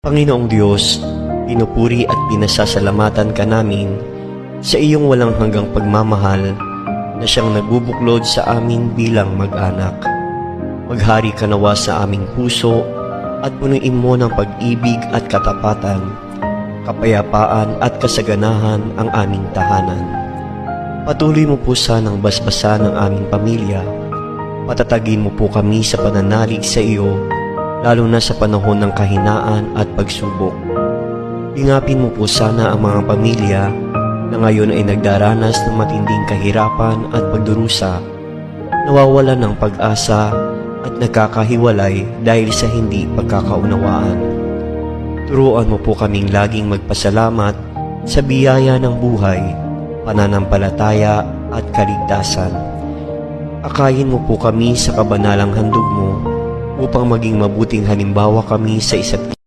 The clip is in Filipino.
Panginoong Diyos, pinupuri at pinasasalamatan ka namin sa iyong walang hanggang pagmamahal na siyang nagbubuklod sa amin bilang mag-anak. Maghari ka nawa sa aming puso at punuin mo ng pag-ibig at katapatan, kapayapaan at kasaganahan ang aming tahanan. Patuloy mo po sanang basbasan ng aming pamilya. Patatagin mo po kami sa pananalig sa iyo, lalo na sa panahon ng kahinaan at pagsubok. Ingapin mo po sana ang mga pamilya na ngayon ay nagdaranas ng matinding kahirapan at pagdurusa, nawawalan ng pag-asa at nagkakahiwalay dahil sa hindi pagkakaunawaan. Turuan mo po kaming laging magpasalamat sa biyaya ng buhay, pananampalataya at kaligtasan. Akayin mo po kami sa kabanalang handog mo upang maging mabuting halimbawa kami sa isa't isa.